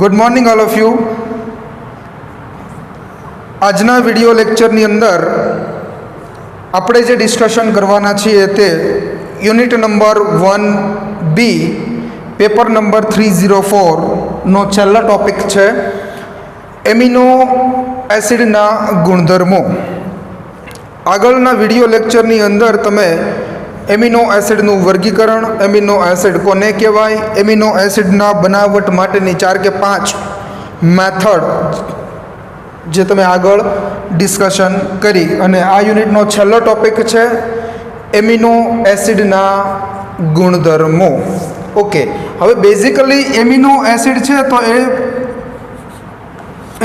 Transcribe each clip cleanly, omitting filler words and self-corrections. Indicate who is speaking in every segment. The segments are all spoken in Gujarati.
Speaker 1: Good morning all of you. આજના વિડિયો લેક્ચરની અંદર આપણે જે ડિસ્કશન કરવાના છીએ તે unit number 1B paper number 304 નો છેલ્લો ટોપિક છે એમિનો એસિડના ગુણધર્મો। આગળના વિડિયો લેક્ચરની અંદર તમે એમિનો એસિડનું વર્ગીકરણ, એમિનો એસિડ કોને કહેવાય, એમિનો એસિડના બનાવટ માટેની 4 કે 5 મેથડ જે તમે આગળ ડિસ્કશન કરી અને આ યુનિટનો છેલ્લો ટોપિક છે એમિનો એસિડના ગુણધર્મો। ઓકે, હવે બેઝિકલી એમિનો એસિડ છે તો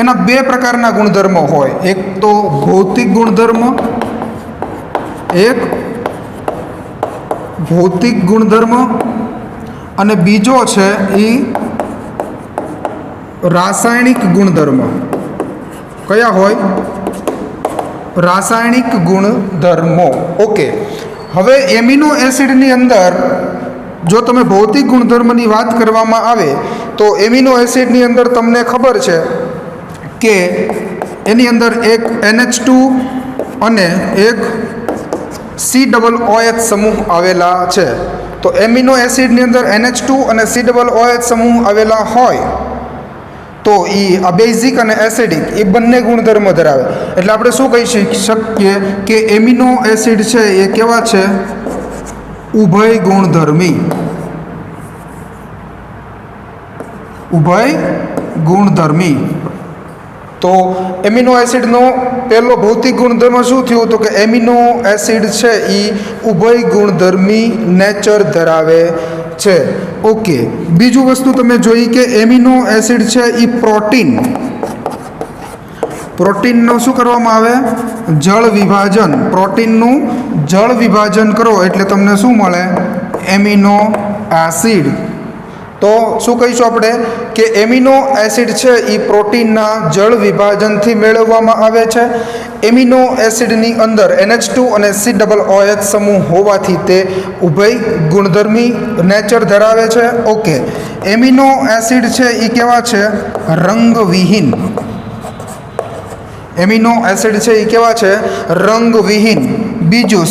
Speaker 1: એના બે પ્રકારના ગુણધર્મો હોય, એક તો ભૌતિક ગુણધર્મ, એક ભૌતિક ગુણધર્મ અને બીજો છે એ રાસાયણિક ગુણધર્મ। કયા હોય? રાસાયણિક ગુણધર્મો। ઓકે, હવે એમિનો એસિડની અંદર જો તમે ભૌતિક ગુણધર્મની વાત કરવામાં આવે તો એમિનો એસિડની અંદર તમને ખબર છે કે એની અંદર એક NH2 અને એક COOH સમૂહ આવેલા છે। તો એમિનો એસિડની અંદર NH2 અને COOH સમૂહ આવેલા હોય તો એ બેઝિક અને એસિડિક એ બંને ગુણધર્મ ધરાવે। એટલે આપણે શું કહી શકીએ કે એમિનો એસિડ છે એ કેવા છે? ઉભય ગુણધર્મી। ઉભય ગુણધર્મી। તો એમિનો એસિડનો પહેલો ભૌતિક ગુણધર્મ શું થયું? તો કે એમિનો એસિડ છે એ ઉભય ગુણધર્મી નેચર ધરાવે છે। ઓકે, બીજું વસ્તુ તમે જોઈ કે એમિનો એસિડ છે એ પ્રોટીનનું શું કરવામાં આવે? જળ વિભાજન। પ્રોટીનનું જળ વિભાજન કરો એટલે તમને શું મળે? Amino acid. તો શું કહીશું આપણે કે એમિનો એસિડ છે એ પ્રોટીનના જળ વિભાજનથી મેળવવામાં આવે છે। એમિનો એસિડની અંદર NH2 અને COOH સમૂહ હોવાથી તે ઉભય ગુણધર્મી નેચર ધરાવે છે। ઓકે, એમિનો એસિડ છે એ કેવા છે? રંગવિહીન। એમિનો એસિડ છે એ કેવા છે? રંગવિહીન। બીજું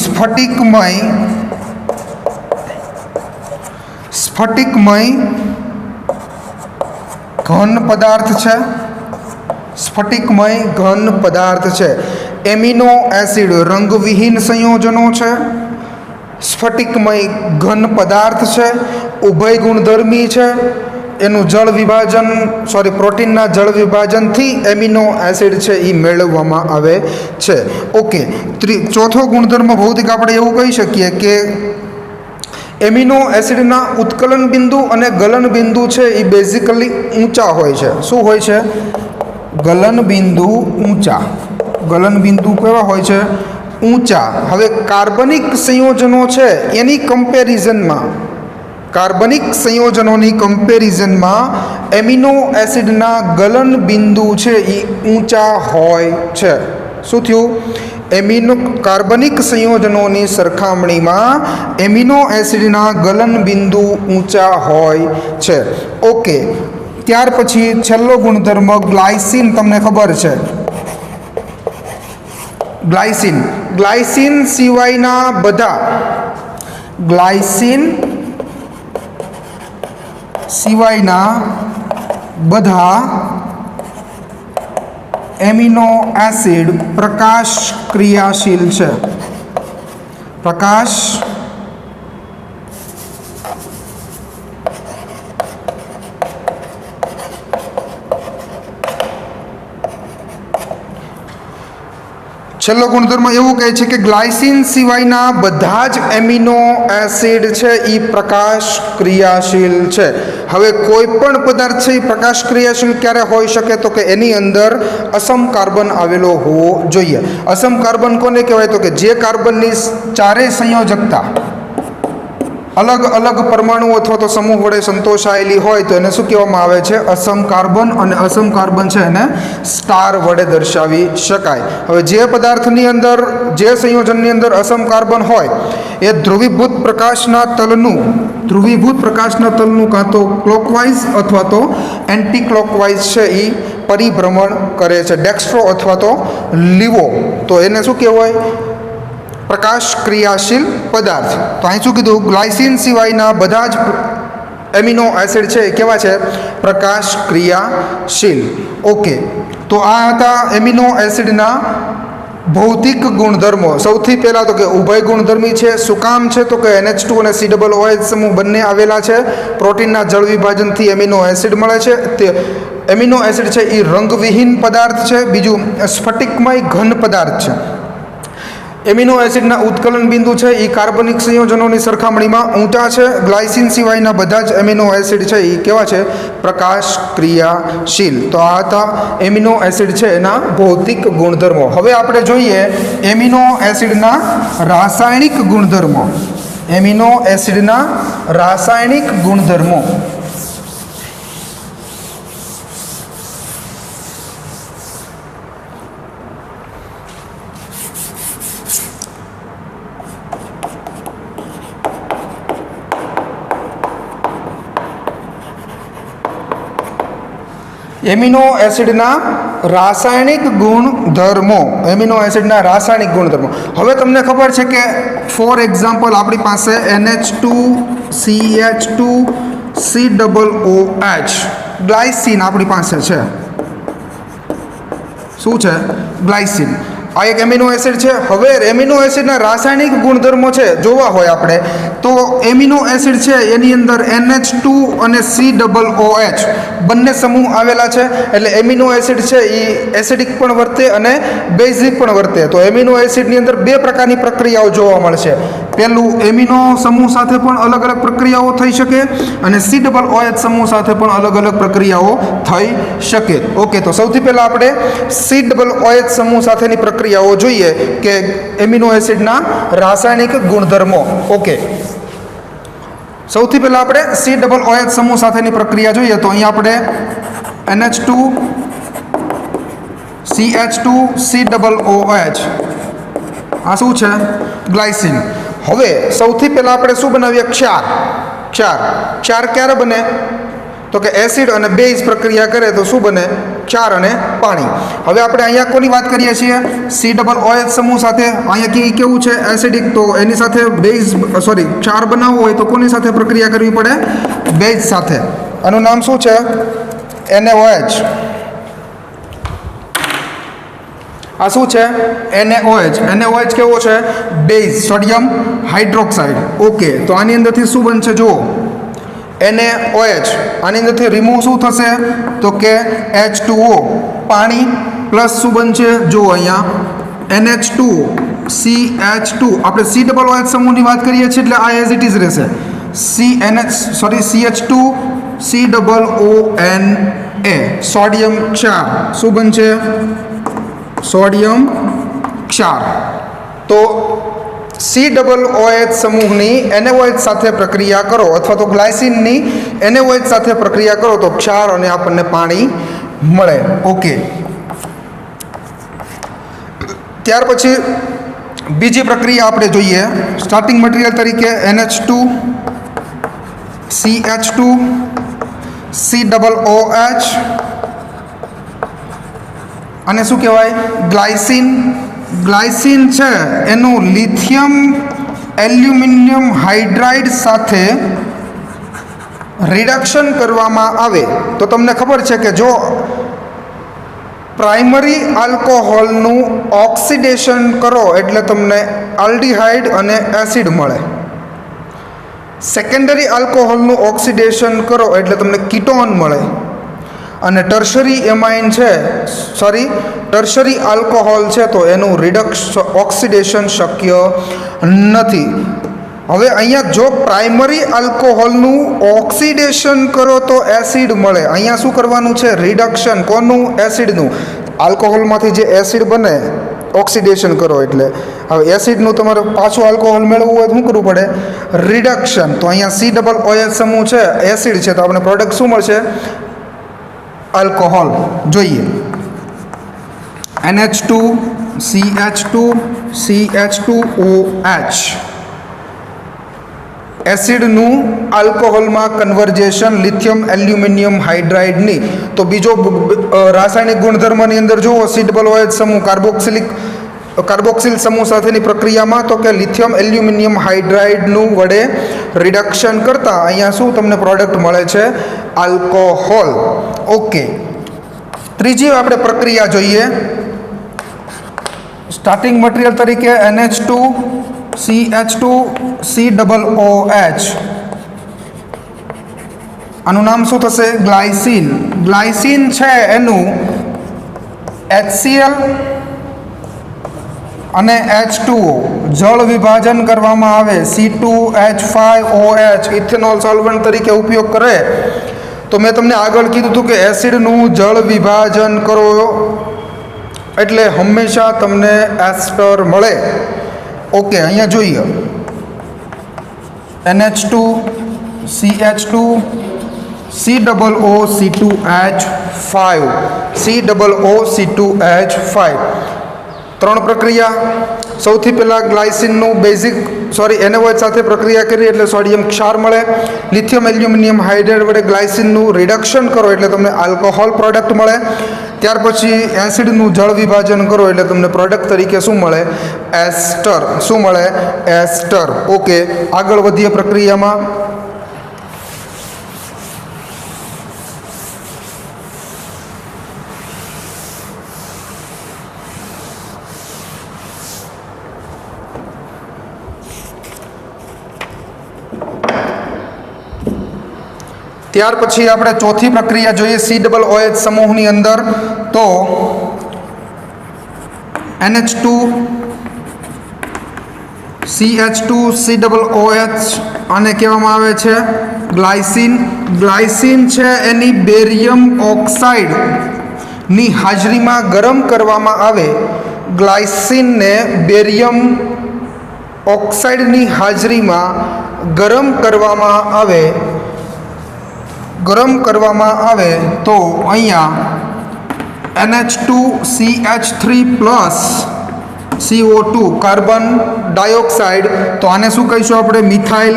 Speaker 1: સ્ફટિકમય ઘન પદાર્થ છે। સ્ફટિકમય ઘન પદાર્થ છે। એમિનો એસિડ રંગવિહીન સંયોજનો છે, સ્ફટિકમય ઘન પદાર્થ છે, ઉભય ગુણધર્મી છે, એનું પ્રોટીનના જળ વિભાજનથી એમિનો એસિડ છે એ મેળવવામાં આવે છે। ઓકે, ચોથો ગુણધર્મ ભૌતિક આપણે એવું કહી શકીએ કે એમિનો એસિડના ઉત્કલન બિંદુ અને ગલન બિંદુ છે એ બેઝિકલી ઊંચા હોય છે। શું હોય છે? ગલન બિંદુ ઊંચા। ગલન બિંદુ કેવા હોય છે? ઊંચા। હવે કાર્બનિક સંયોજનો છે એની કમ્પેરિઝનમાં એમિનો એસિડના ગલન બિંદુ છે એ ઊંચા હોય છે। શું થયું? કાર્બનિક સંયોજનોની સરખામણીમાં એમિનો એસિડના ગલન બિંદુ ઊંચા હોય છે। ઓકે, ત્યાર પછી છેલ્લો ગુણધર્મ ગ્લાયસિન। તમને ખબર છે ગ્લાયસિન સિવાયના બધા એમિનો એસિડ પ્રકાશ ક્રિયાશીલ છે। છેલ્લો ગુણધર્મ એવું કહે છે કે ગ્લાયસિન સિવાયના બધા જ એમિનો એસિડ છે એ પ્રકાશ ક્રિયાશીલ છે। હવે કોઈ પણ પદાર્થ છે એ પ્રકાશ ક્રિયાશીલ ક્યારે હોઈ શકે? તો કે એની અંદર અસમ કાર્બન આવેલો હોવો જોઈએ। અસમ કાર્બન કોને કહેવાય? તો કે જે કાર્બનની ચારેય સંયોજકતા અલગ અલગ પરમાણુ અથવા તો સમૂહ વડે સંતોષાયેલી હોય તો એને શું કહેવામાં આવે છે? અસમ કાર્બન। અને અસમ કાર્બન છે એને સ્ટાર વડે દર્શાવી શકાય। હવે જે પદાર્થની અંદર, જે સંયોજનની અંદર અસમ કાર્બન હોય એ ધ્રુવીભૂત પ્રકાશના તલનું કાં તો ક્લોકવાઇઝ અથવા તો એન્ટી ક્લોકવાઇઝ છે એ પરિભ્રમણ કરે છે, ડેક્સ્ટ્રો અથવા તો લીવો. તો એને શું કહેવાય? પ્રકાશ ક્રિયાશીલ પદાર્થ. તો અહીં શું કીધું? ગ્લાયસિન સિવાયના બધા જ એમિનો એસિડ છે એ કેવા છે? પ્રકાશ ક્રિયાશીલ. ઓકે, તો આ હતા એમિનો એસિડના ભૌતિક ગુણધર્મો. સૌથી પહેલાં તો કે ઉભય ગુણધર્મી છે. શું કામ છે? તો કે NH2 અને COOH સમૂહ બંને આવેલા છે. પ્રોટીનના જળ વિભાજનથી એમિનો એસિડ મળે છે. તે એમિનો એસિડ છે એ રંગવિહીન પદાર્થ છે. બીજું, સ્ફટિકમય ઘન પદાર્થ છે. એમિનો એસિડના ઉત્કલન બિંદુ છે એ કાર્બનિક સંયોજનોની સરખામણીમાં ઊંચા છે. ગ્લાયસિન સિવાયના બધા જ એમિનો એસિડ છે એ કેવા છે? પ્રકાશ ક્રિયાશીલ. તો આ હતા એમિનો એસિડ છે એના ભૌતિક ગુણધર્મો. હવે આપણે જોઈએ એમિનો એસિડના રાસાયણિક ગુણધર્મો. એમિનો એસિડના રાસાયણિક ગુણધર્મો. એમિનો એસિડના રાસાયણિક ગુણધર્મો. એમિનો એસિડના રાસાયણિક ગુણધર્મો. હવે તમને ખબર છે કે ફોર એક્ઝામ્પલ આપણી પાસે NH2 CH2 COOH ગ્લાયસિન આપણી પાસે છે. શું છે? ગ્લાયસિન. આ એક એમિનો એસિડ છે. હવે એમિનો એસિડના રાસાયણિક ગુણધર્મો છે જોવા હોય આપણે તો એમિનો એસિડ છે એની અંદર NH2 અને COOH બંને સમૂહ આવેલા છે. એટલે એમિનો એસિડ છે એ એસિડિક પણ વર્તે અને બેઝિક પણ વર્તે. તો એમિનો એસિડની અંદર બે પ્રકારની પ્રક્રિયાઓ જોવા મળશે. પહેલું, એમિનો સમૂહ સાથે પણ અલગ અલગ પ્રક્રિયાઓ થઈ શકે અને COOH સમૂહ સાથે પણ અલગ અલગ પ્રક્રિયાઓ થઈ શકે. ઓકે, તો સૌથી પહેલાં આપણે COOH સમૂહ સાથેની પ્રક્રિયાઓ જોઈએ કે એમિનો એસિડના રાસાયણિક ગુણધર્મો. ઓકે, સૌથી પહેલાં આપણે COOH સમૂહ સાથેની પ્રક્રિયા જોઈએ. તો અહીંયા આપણે NH2 CH2 COOH આ શું છે? ગ્લાયસિન. હવે સૌથી પહેલાં આપણે શું બનાવીએ? ક્ષાર. ક્ષાર ક્યારે બને? તો કે એસિડ અને બેઝ પ્રક્રિયા કરે તો શું બને? ક્ષાર અને પાણી. હવે આપણે અહીંયા કોની વાત કરીએ છીએ? COOH સમૂહ સાથે. અહીંયા કેવું છે? એસિડિક. તો એની સાથે ક્ષાર બનાવવો હોય તો કોની સાથે પ્રક્રિયા કરવી પડે? બેઝ સાથે. આનું નામ શું છે? NaOH. આ શું છે? NaOH. NaOH કેવો છે? Base, sodium hydroxide. ઓકે, તો આની અંદરથી શું બનશે? જુઓ, NaOH. આની અંદરથી રિમૂવ શું થશે? તો કે H2O, પાણી, પ્લસ શું બનશે? જુઓ અહીંયા NH2 CH2. આપણે COOH સમૂહની વાત કરીએ છીએ એટલે આ એઝ ઇટ ઇઝ રહેશે. CH2 COONA, સોડિયમ ક્ષાર. શું બનશે? સોડિયમ ક્ષાર. તો COOH સમૂહની NaOH સાથે પ્રક્રિયા કરો અથવા તો ગ્લાયસિનની NaOH સાથે પ્રક્રિયા કરો તો ક્ષાર અને આપણને પાણી મળે. ઓકે, ત્યાર પછી બીજી પ્રક્રિયા આપણે જોઈએ. સ્ટાર્ટિંગ મટીરિયલ તરીકે NH2 CH2 COOH અને શું કહેવાય? ગ્લાયસિન. ગ્લાયસિન છે એનું લિથિયમ એલ્યુમિનિયમ હાઇડ્રાઇડ સાથે રિડક્શન કરવામાં આવે તો તમને ખબર છે કે જો પ્રાઇમરી આલ્કોહોલનું ઓક્સિડેશન કરો એટલે તમને આલ્ડીહાઇડ અને એસિડ મળે. સેકન્ડરી આલ્કોહોલનું ઓક્સિડેશન કરો એટલે તમને કીટોન મળે. અને ટર્શરી એમાઇન છે ટર્શરી આલ્કોહોલ છે તો એનું ઓક્સિડેશન શક્ય નથી. હવે અહીંયા જો પ્રાઇમરી આલ્કોહોલનું ઓક્સિડેશન કરો તો એસિડ મળે. અહીંયા શું કરવાનું છે? રિડક્શન. કોનું? એસિડનું. આલ્કોહોલમાંથી જે એસિડ બને ઓક્સિડેશન કરો એટલે હવે એસિડનું તમારે પાછું આલ્કોહોલ મેળવવું હોય તો શું કરવું પડે? રિડક્શન. તો અહીંયા COOH સમૂહ છે, એસિડ છે, તો આપણે પ્રોડક્ટ શું મળશે? આલ્કોહોલ. જોઈએ NH2 CH2 CH2OH. એસિડનું આલ્કોહોલમાં કન્વર્જેશન lithium aluminium હાઇડ્રાઇડની તો બીજો રાસાયણિક ગુણધર્મની અંદર જુઓ C=OH સમૂહ કાર્બોક્સિલ સમૂહ સાથેની પ્રક્રિયામાં તો કે લિથિયમ એલ્યુમિનિયમ હાઇડ્રાઇડનું વડે રિડક્શન કરતાં અહીંયા શું તમને પ્રોડક્ટ મળે છે આલ્કોહોલ. ઓકે, ત્રીજી આપણે પ્રક્રિયા જોઈએ. સ્ટાર્ટિંગ મટીરિયલ તરીકે NH2 CH2 COOH, આનું નામ શું થશે ગ્લાયસીન. ગ્લાયસીન છે એનું HCl અને H2O જળ વિભાજન કરવામાં આવે C2H5OH ઇથેનોલ સોલ્વન્ટ તરીકે ઉપયોગ કરે તો મેં તમને આગળ કીધું હતું કે એસિડનું જળ વિભાજન કરો એટલે હંમેશા તમને એસ્ટર મળે. ઓકે, અહીંયા જોઈએ NH2 CH2 COOC2H5 COOC2H5 ત્રણ પ્રક્રિયા. સૌથી પહેલાં ગ્લાયસીનનું NaOH સાથે પ્રક્રિયા કરી એટલે સોડિયમ ક્ષાર મળે. લિથિયમ એલ્યુમિનિયમ હાઇડ્રાઇડ વડે ગ્લાયસીનનું રિડક્શન કરો એટલે તમને આલ્કોહોલ પ્રોડક્ટ મળે. ત્યાર પછી એસિડનું જળ વિભાજન કરો એટલે તમને પ્રોડક્ટ તરીકે શું મળે એસ્ટર. શું મળે એસ્ટર. ઓકે, આગળ વધીએ પ્રક્રિયામાં. ત્યાર પછી આપણે ચોથી પ્રક્રિયા જોઈએ C=OH સમૂહની અંદર તો NH2 CH2 COOH આને કહેવામાં આવે છે ગ્લાયસીન. ગ્લાયસીન છે એની બેરિયમ ઓક્સાઇડની હાજરીમાં ગરમ કરવામાં આવે. ગ્લાયસીનને બેરિયમ ઓક્સાઇડની હાજરીમાં ગરમ કરવામાં આવે તો અહીંયા NH2CH3 plus CO2 carbon dioxide તો આને શું કહીશું આપણે મિથાઇલ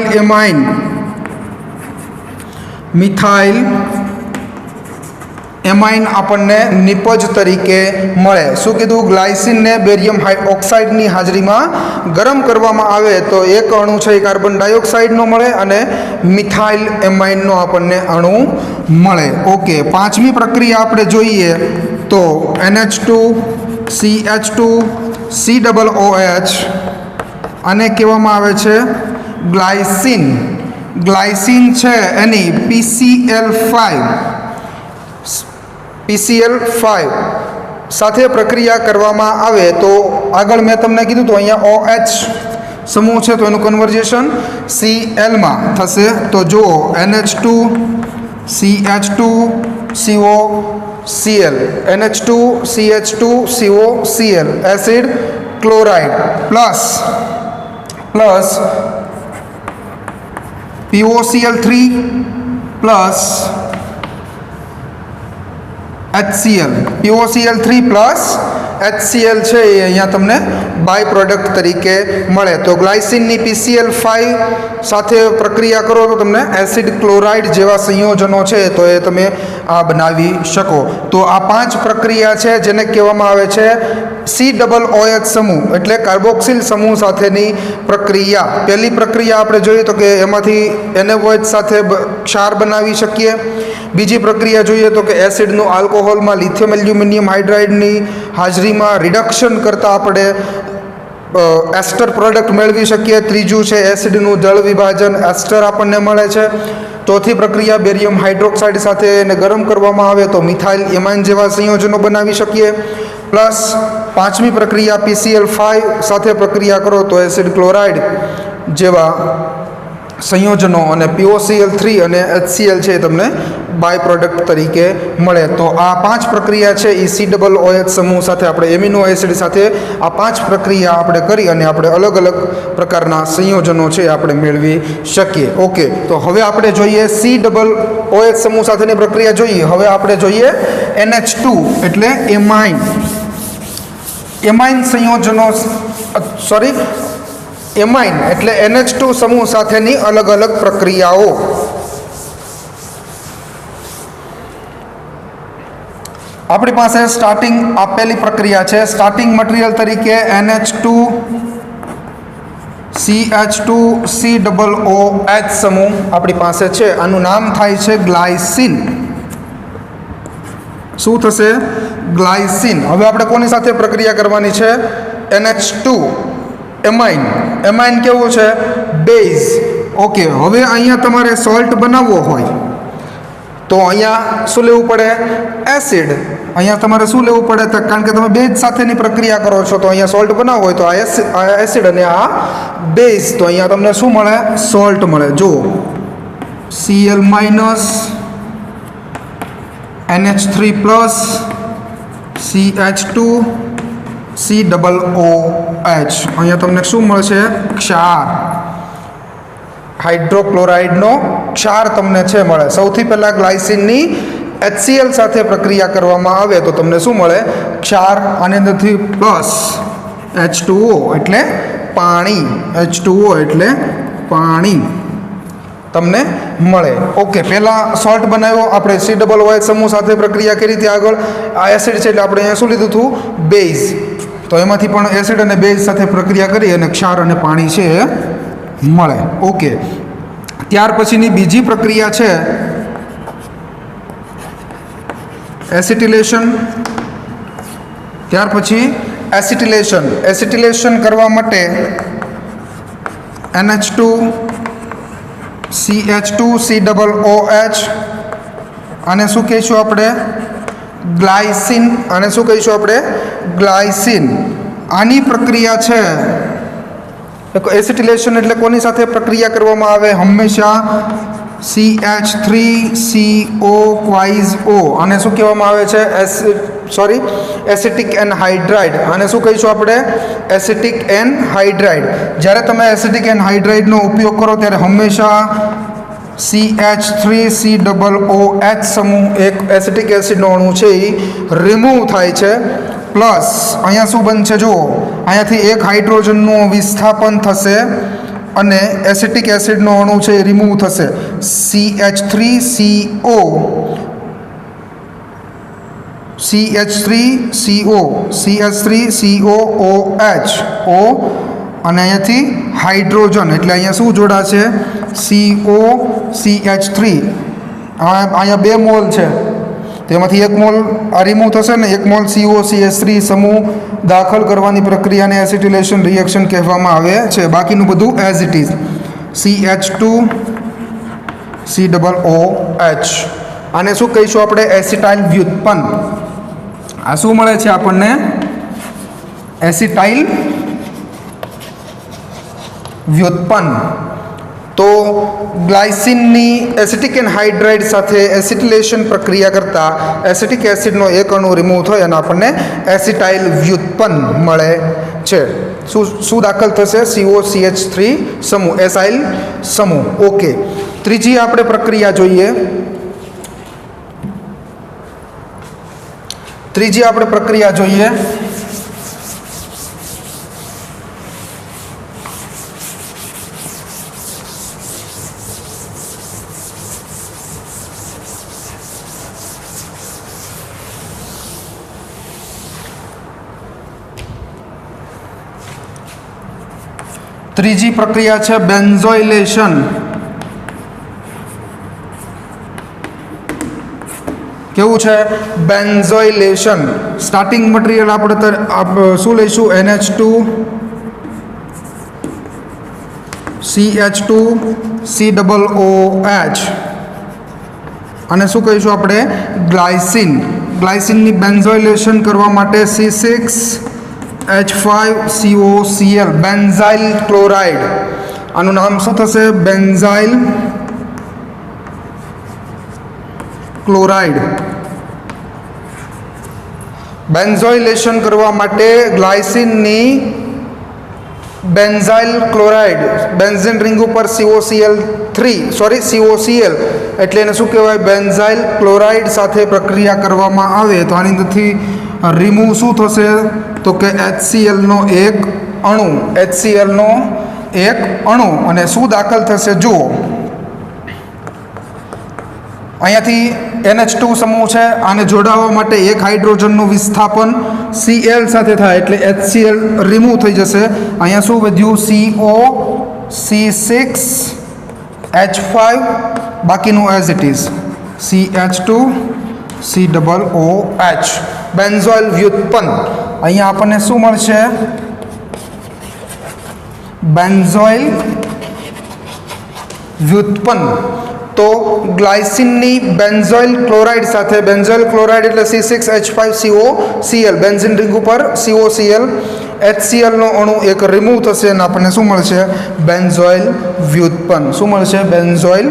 Speaker 1: એમાઇન આપણને નિપજ તરીકે મળે. શું કીધું ગ્લાયસીનને બેરિયમ ઓક્સાઇડની હાજરીમાં ગરમ કરવામાં આવે તો એક અણુ છે એ કાર્બન ડાયોક્સાઇડનો મળે અને મિથાઇલ એમાઇનનો આપણને અણુ મળે. ઓકે, પાંચમી પ્રક્રિયા આપણે જોઈએ તો NH2 CH2 COOH આને કહેવામાં આવે છે ગ્લાયસીન. ગ્લાયસીન છે એની PCl5 સાથે પ્રક્રિયા કરવામાં આવે તો આગળ મેં તમને કીધું તો અહીંયા OH સમૂહ છે તો એનું કન્વર્જેશન Cl માં થશે. તો જુઓ NH2 CH2 COCl NH2 CH2 COCl acid chloride plus POCl3 plus HCl POCl3 plus HCl છે એ અહીંયા તમને બાય પ્રોડક્ટ તરીકે મળે. તો ગ્લાયસીનની PCl5 સાથે પ્રક્રિયા કરો તો તમને એસિડ ક્લોરાઇડ જેવા સંયોજનો છે તો એ તમે આ બનાવી શકો. તો આ પાંચ પ્રક્રિયા છે જેને કહેવામાં આવે છે C=OH સમૂહ એટલે કાર્બોક્સિલ સમૂહ સાથેની પ્રક્રિયા. પહેલી પ્રક્રિયા આપણે જોઈએ તો કે એમાંથી NaOH સાથે ક્ષાર બનાવી શકીએ. બીજી પ્રક્રિયા જોઈએ તો કે એસિડનું આલ્કોહોલમાં લિથિયમ એલ્યુમિનિયમ હાઇડ્રાઇડની હાજરીમાં રિડક્શન કરતાં આપણે એસ્ટર પ્રોડક્ટ મેળવી શકીએ. ત્રીજું છે એસિડનું જળ વિભાજન એસ્ટર આપણને મળે છે. ચોથી પ્રક્રિયા બેરિયમ હાઇડ્રોક્સાઇડ સાથે એને ગરમ કરવામાં આવે તો મિથાઇલ એમાઇન જેવા સંયોજનો બનાવી શકીએ. પ્લસ પાંચમી પ્રક્રિયા PCl5 સાથે પ્રક્રિયા કરો તો એસિડ ક્લોરાઇડ જેવા સંયોજનો અને POCl3 અને HCl છે એ તમને બાય પ્રોડક્ટ તરીકે મળે. તો આ પાંચ પ્રક્રિયા છે એ C=OH સમૂહ સાથે આપણે એમિનો એસિડ સાથે આ પાંચ પ્રક્રિયા આપણે કરી અને આપણે અલગ અલગ પ્રકારના સંયોજનો છે આપણે મેળવી શકીએ. ઓકે, તો હવે આપણે જોઈએ C=OH સમૂહ સાથેની પ્રક્રિયા જોઈએ. હવે આપણે જોઈએ NH2 એટલે એમાઇન સંયોજનો એમાઇન એટલે NH2 સમૂહ સાથેની અલગ અલગ પ્રક્રિયાઓ. આપણી પાસે સ્ટાર્ટિંગ આપેલી પ્રક્રિયા છે. સ્ટાર્ટિંગ મટીરિયલ તરીકે NH2 CH2COOH સમૂહ આપણી પાસે છે. આનું નામ થાય છે ગ્લાયસિન. શું થશે? ગ્લાયસિન. હવે આપણે કોની સાથે પ્રક્રિયા કરવાની છે? NH2 amine. એમાઇન કેવું છે? બેઝ. ઓકે. હવે અહીંયા તમારે સોલ્ટ બનાવવો હોય તો અહીંયા શું લેવું પડે? એસિડ. અહીંયા તમારે શું લેવું પડે? તો કારણ કે તમે બેઝ સાથેની પ્રક્રિયા કરો છો તો અહીંયા સોલ્ટ બનાવવો હોય તો આ એસિડ અને આ બેઝ. તો અહીંયા તમને શું મળે? સોલ્ટ મળે. જો Cl minus NH3 plus CH2 COOH. અહીંયા તમને શું મળશે? ક્ષાર. હાઇડ્રોક્લોરાઇડનો ક્ષાર તમને છે મળે. સૌથી પહેલાં ગ્લાયસિનની HCl સાથે પ્રક્રિયા કરવામાં આવે તો તમને શું મળે? ક્ષાર. આની અંદરથી પ્લસ H2O એટલે પાણી. H2O એટલે પાણી તમને મળે. ઓકે. પહેલાં સોલ્ટ બનાવ્યો આપણે. COOH સમૂહ સાથે પ્રક્રિયા કરી હતી આગળ. આ એસિડ છે એટલે આપણે અહીંયા શું લીધું હતું? બેઝ. તો એમાંથી પણ એસિડ અને બેઝ સાથે પ્રક્રિયા કરી અને ક્ષાર અને પાણી છે મળે. ઓકે. ત્યાર પછીની બીજી પ્રક્રિયા છે એસિટિલેશન. ત્યાર પછી એસિટિલેશન. એસિટિલેશન કરવા માટે NH2 CH2 COOH આને શું કહીશું આપણે? ગ્લાયસિન. આને શું કહીશું આપણે? ગ્લાયસિન. આની પ્રક્રિયા છે એસિટિલેશન એટલે કોની સાથે પ્રક્રિયા કરવામાં આવે? હંમેશા CH3CO. આને શું કહેવામાં આવે છે? Acetic anhydride. આને શું કહીશું આપણે? Acetic anhydride. જ્યારે તમે એસિટિક એનહાઇડ્રાઇડનો ઉપયોગ કરો ત્યારે હંમેશા CH3COOH સમૂહ એક એસિટિક એસિડનો અણુ છે એ રિમૂવ થાય છે. પ્લસ અહીંયા શું બનશે? જુઓ, અહીંયાથી એક હાઇડ્રોજનનું વિસ્થાપન થશે અને એસિટિક એસિડનો અણુ છે એ રિમૂવ થશે. CH3COOH અને અહીંયાથી હાઇડ્રોજન એટલે અહીંયા શું જોડાશે? COCH3. અહીંયા 2 મોલ છે તેમાંથી 1 મોલ આ રિમૂવ થશે ને 1 મોલ COCH3 સમૂહ દાખલ કરવાની પ્રક્રિયાને એસિટિલેશન રિએક્શન કહેવામાં આવે છે. બાકીનું બધું as it is. CH2 COOH. આને શું કહીશું આપણે? એસિટાઇલ વ્યુત્પન્ન. આ શું મળે છે આપણને? એસિટાઇલ વ્યુત્પન્ન. તો ગ્લાયસિનની એસિટિક એનહાઇડ્રાઇડ સાથે એસિટિલેશન પ્રક્રિયા કરતાં એસિટિક એસિડનો એક અણુ રિમૂવ થાય અને આપણને એસિટાઇલ વ્યુત્પન્ન મળે છે. શું દાખલ થશે? COCH3 સમૂહ, એસાઇલ સમૂહ. ઓકે. ત્રીજી આપણે પ્રક્રિયા જોઈએ. ત્રીજી પ્રક્રિયા છે બેન્ઝોઇલેશન. કેવું છે? બેન્ઝોઇલેશન. સ્ટાર્ટિંગ મટીરિયલ આપણે શું લઈશું? NH2 CH2 COOH અને શું કહીશું આપણે? ગ્લાયસિન. ગ્લાયસિનની બેન્ઝોઇલેશન કરવા માટે C6H5COCl બેન્ઝાઇલ ક્લોરાઇડ. આનું નામ શું થશે? Benzyl chloride. બેન્ઝોઇલેશન કરવા માટે ગ્લાયસિનની બેન્ઝાઇલ ક્લોરાઇડ બેન્ઝીન રિંગ ઉપર COCl એટલે એને શું કહેવાય? બેન્ઝાઇલ ક્લોરાઇડ સાથે પ્રક્રિયા કરવામાં આવે તો આની અંદરથી રિમૂવ શું થશે? તો કે HCl નો એક અણુ, HCl નો એક અણુ અને શું દાખલ થશે જુઓ અહીંયાથી NH2 સમૂહ છે આને જોડાવા માટે એક હાઇડ્રોજનનું વિસ્થાપન Cl સાથે થાય એટલે HCl રિમૂવ થઈ જશે અહીંયા શું વધ્યું CO C6H5 બાકીનું as it is CH2 COOH benzoyl વ્યુત્પન્ન અહીંયા આપણને શું મળશે બેન્ઝોઇલ વ્યુત્પન્ન તો ગ્લાયસિનની બેન્ઝોઇલ ક્લોરાઇડ સાથે બેન્ઝોઇલ ક્લોરાઇડ એટલે C6H5COCl બેન્ઝીન રિંગ ઉપર COCl HCl નો અણુ એક રિમૂવ થશે અને આપણને શું મળશે બેન્ઝોઇલ વ્યુત્પન્ન શું મળશે બેન્ઝોઇલ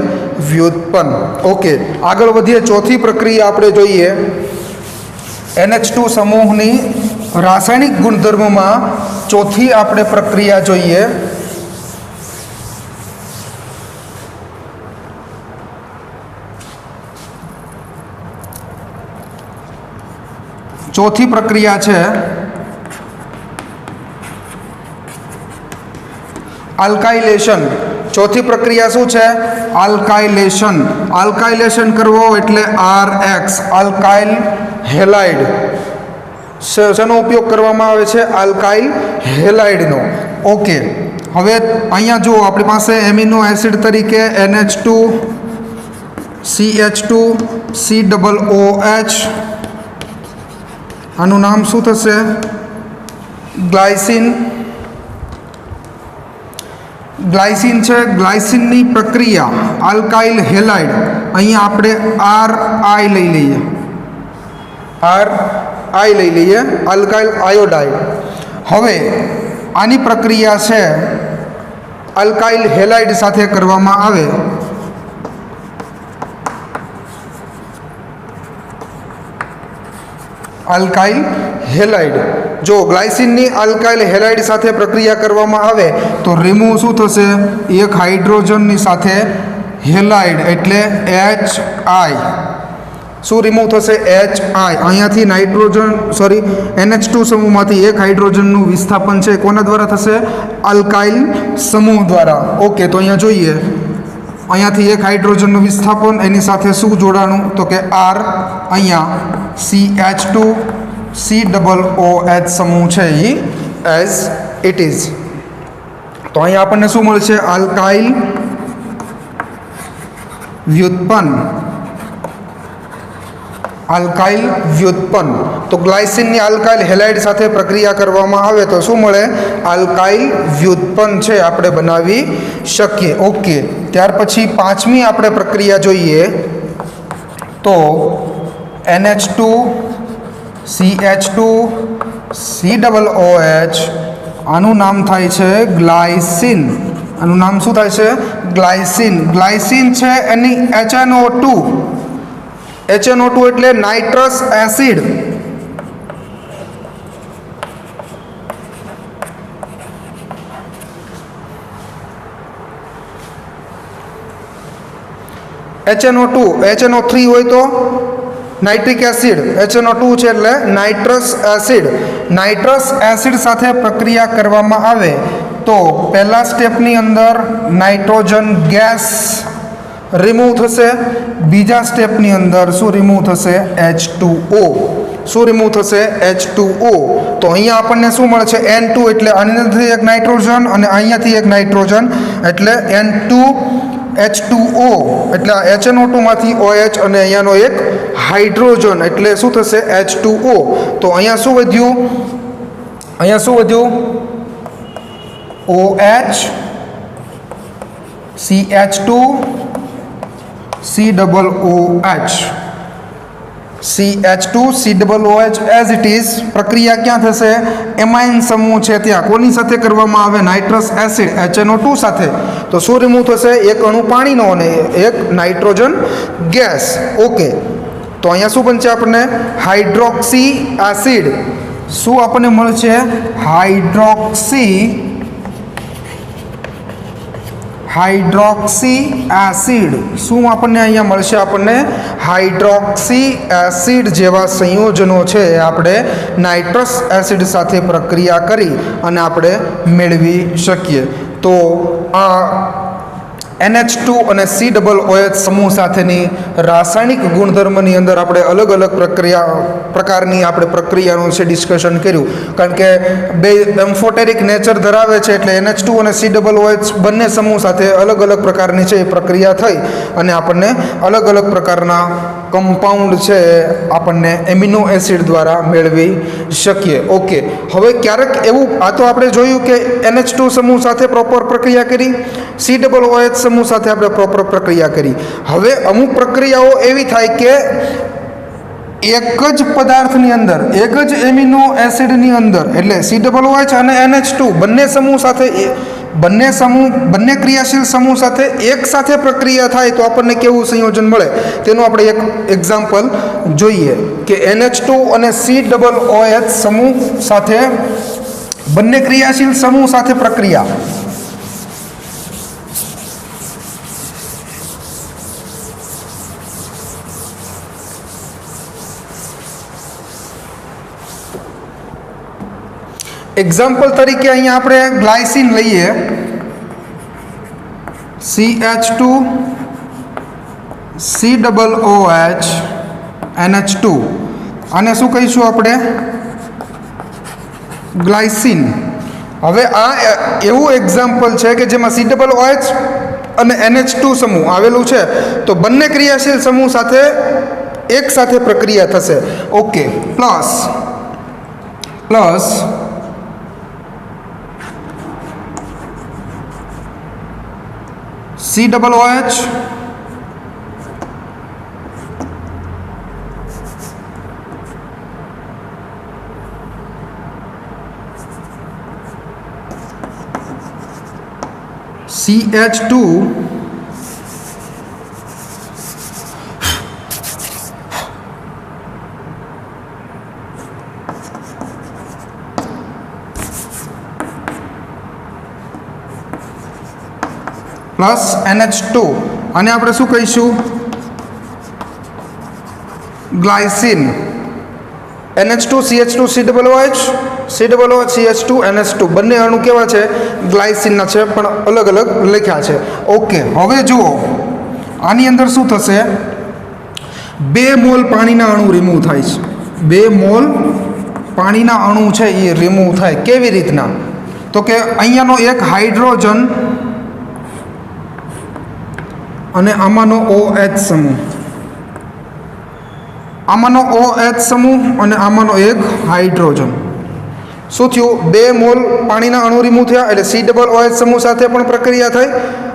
Speaker 1: વ્યુત્પન્ન ઓકે આગળ વધીએ ચોથી પ્રક્રિયા આપણે જોઈએ NH2 સમૂહની રાસાયણિક ગુણધર્મમાં ચોથી આપણે પ્રક્રિયા જોઈએ ચોથી પ્રક્રિયા છે આલ્કાઇલેશન ચોથી પ્રક્રિયા શું છે આલ્કાઇલેશન કરવો એટલે RX આલ્કાઇલ હેલાઇડ શેનો ઉપયોગ કરવામાં આવે છે આલ્કાઇલ હેલાઇડનો ઓકે હવે અહીંયા જુઓ આપણી પાસે એમિનો એસિડ તરીકે NH2 CH2 COOH આનું નામ શું થશે ગ્લાયસિન છે ગ્લાયસિનની પ્રક્રિયા આલ્કાઇલ હેલાઇડ અહીંયા આપણે RI લઈ લઈએ આલ્કાઇલ આયોડાઇડ હવે આની પ્રક્રિયા છે આલ્કાઇલ હેલાઇડ સાથે કરવામાં આવે આલ્કાઇલ હેલાઇડ જો ગ્લાયસિનની આલ્કાઇલ હેલાઇડ સાથે પ્રક્રિયા કરવામાં આવે તો રિમૂવ શું થશે એક હાઇડ્રોજનની સાથે હેલાઇડ એટલે HI શું રિમૂવ થશે HI અહીંયાથી NH2 સમૂહમાંથી એક હાઇડ્રોજનનું વિસ્થાપન છે કોના દ્વારા થશે આલ્કાઇલ સમૂહ દ્વારા ઓકે તો અહીંયા જોઈએ અહીંયાથી એક હાઇડ્રોજનનું વિસ્થાપન એની સાથે શું જોડાણું તો કે R અહીંયા CH2 COOH સમૂહ છે એ એઝ ઇટ ઇઝ તો અહીંયા આપણને શું મળશે આલ્કાઇલ વ્યુત્પન્ન તો ગ્લાયસિનની આલ્કાઇલ હેલાઇડ સાથે પ્રક્રિયા કરવામાં આવે તો શું મળે આલ્કાઇલ વ્યુત્પન્ન છે આપણે બનાવી શકીએ ઓકે ત્યાર પછી પાંચમી આપણે પ્રક્રિયા જોઈએ તો NH2 CH2 COOH આનું નામ થાય છે ગ્લાયસિન આનું નામ શું થાય છે ગ્લાયસિન છે એની HNO2 એટલે નાઇટ્રસ એસિડ HNO3 હોય તો નાઇટ્રિક એસિડ HNO2 છે એટલે નાઇટ્રસ એસિડ સાથે પ્રક્રિયા કરવામાં આવે તો પહેલા સ્ટેપની અંદર નાઇટ્રોજન ગેસ રિમૂવ થશે બીજા સ્ટેપની અંદર શું રિમૂવ થશે H2O તો અહીંયા આપણને શું મળે છે N2 એટલે આની એક નાઇટ્રોજન અને અહીંયાથી એક નાઇટ્રોજન એટલે N2H2O એટલે HNO2 માંથી OH અને અહીંયાનો એક હાઇડ્રોજન એટલે શું થશે H2O તો અહીંયા શું વધ્યું OH CH2 COOH as it is પ્રક્રિયા ક્યાં થશે એમાઇન સમૂહ છે ત્યાં કોની સાથે કરવામાં આવે નાઇટ્રસ એસિડ HNO2 સાથે તો શું રિમૂવ થશે એક અણુ પાણીનો અને એક નાઇટ્રોજન ગેસ ઓકે તો અહીંયા શું બનશે આપણને હાઇડ્રોક્સી એસિડ શું આપણને મળશે હાઇડ્રોક્સી એસિડ શું આપણને અહીંયા મળશે આપણને હાઇડ્રોક્સી એસિડ જેવા સંયોજનો છે એ આપણે નાઇટ્રસ એસિડ સાથે પ્રક્રિયા કરી અને આપણે મેળવી શકીએ તો આ NH2 અને COOH સમૂહ સાથેની રાસાયણિક ગુણધર્મની અંદર આપણે અલગ અલગ પ્રકારની આપણે પ્રક્રિયાનું છે ડિસ્કશન કર્યું, કારણ કે બે એમ્ફોટેરિક નેચર ધરાવે છે એટલે NH2 અને COOH બંને સમૂહ સાથે અલગ અલગ પ્રકારની છે એ પ્રક્રિયા થઈ અને આપણને અલગ અલગ પ્રકારના કમ્પાઉન્ડ છે આપણને એમિનો એસિડ દ્વારા મેળવી શકીએ. ઓકે, હવે ક્યારેક એવું, આ તો આપણે જોયું કે NH2 સમૂહ સાથે પ્રોપર પ્રક્રિયા કરી, COOH સમૂહ સાથે આપણે પ્રોપર પ્રક્રિયા કરી. હવે અમુક પ્રક્રિયાઓ એવી થાય કે એક જ પદાર્થની અંદર, એક જ એમિનો એસિડની અંદર, એટલે COOH અને NH2 બંને સમૂહ સાથે બંને ક્રિયાશીલ સમૂહ સાથે એક સાથે પ્રક્રિયા થાય તો આપણને કેવું સંયોજન મળે તેનું આપણે એક એક્ઝામ્પલ જોઈએ કે NH2 અને COOH સમૂહ સાથે બંને ક્રિયાશીલ સમૂહ સાથે પ્રક્રિયા. એક્ઝામ્પલ તરીકે અહીંયા આપણે ગ્લાયસીન લઈએ, CH2 COOH NH2, આને શું કહીશું આપણે? ગ્લાયસીન. હવે આ એવું એક્ઝામ્પલ છે કે જેમાં COOH અને NH2 સમૂહ આવેલું છે, તો બંને ક્રિયાશીલ સમૂહ સાથે એક સાથે પ્રક્રિયા થશે. Okay, plus COOH CH2 plus NH2, અને આપણે શું કહીશું? Glycine. NH2 CH2 COOH CH2 NH2 બંને અણુ કેવા છે? ગ્લાયસીનના છે, પણ અલગ અલગ લખ્યા છે. ઓકે, હવે જુઓ આની અંદર શું થશે? 2 મોલ પાણીના અણુ રિમૂવ થાય છે. 2 મોલ પાણીના અણુ છે એ રિમૂવ થાય. કેવી રીતના? તો કે અહીંયાનો એક હાઇડ્રોજન અને આમાંનો OH સમૂહ, આમાંનો OH સમૂહ અને આમાંનો એક હાઇડ્રોજન. શું થયું? 2 મોલ પાણીના અણુ રિમૂવ થયા એટલે COOH સમૂહ સાથે પણ પ્રક્રિયા થઈ,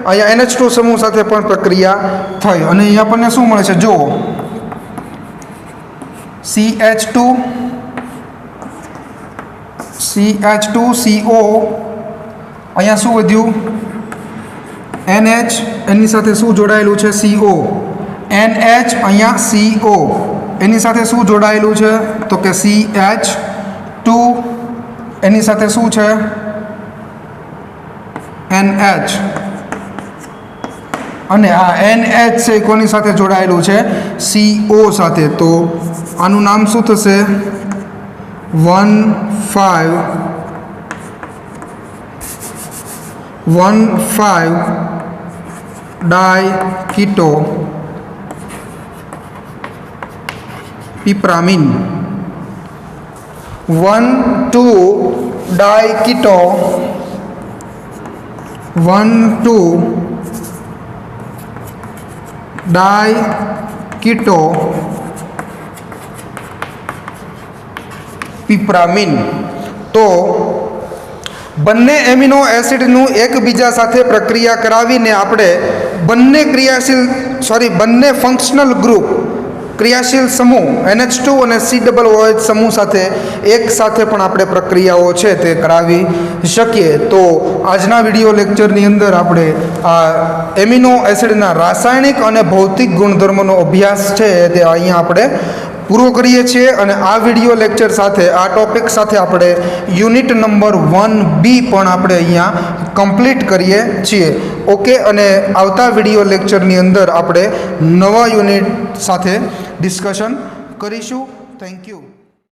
Speaker 1: અહીંયા NH2 સમૂહ સાથે પણ પ્રક્રિયા થઈ, અને અહીંયા આપણને શું મળે છે? જુઓ, CH2CO, અહીંયા શું વધ્યું? NH, એની સાથે શું જોડાયેલું છે? CO. NH, અહીંયા CO, એની સાથે શું જોડાયેલું છે? તો કે CH2, એની સાથે શું છે? NH, અને આ NH છે કોની સાથે જોડાયેલું છે? CO સાથે. તો આનું નામ શું થશે? 1,5 ડાયકીટો પિપ્રામીન. 1,2 ડાયકીટો 1,2 ડાયકીટો પિપ્રામીન. તો બંને એમિનો એસિડનું એકબીજા સાથે પ્રક્રિયા કરાવીને આપણે બંને ફંક્શનલ ગ્રુપ ક્રિયાશીલ સમૂહ NH2 અને COOH સમૂહ સાથે એક સાથે પણ આપણે પ્રક્રિયાઓ છે તે કરાવી શકીએ. તો આજના વિડીયો લેક્ચરની અંદર આપણે આ એમિનો એસિડના રાસાયણિક અને ભૌતિક ગુણધર્મોનો અભ્યાસ છે તે અહીંયા આપણે પૂરો કરીએ છીએ, અને આ વિડીયો લેક્ચર સાથે આ ટોપિક સાથે આપણે યુનિટ નંબર 1B પણ આપણે અહીંયા કમ્પ્લીટ કરીએ છીએ. ઓકે, અને આવતા વિડીયો લેક્ચરની અંદર આપણે નવા યુનિટ સાથે ડિસ્કશન કરીશું. Thank you.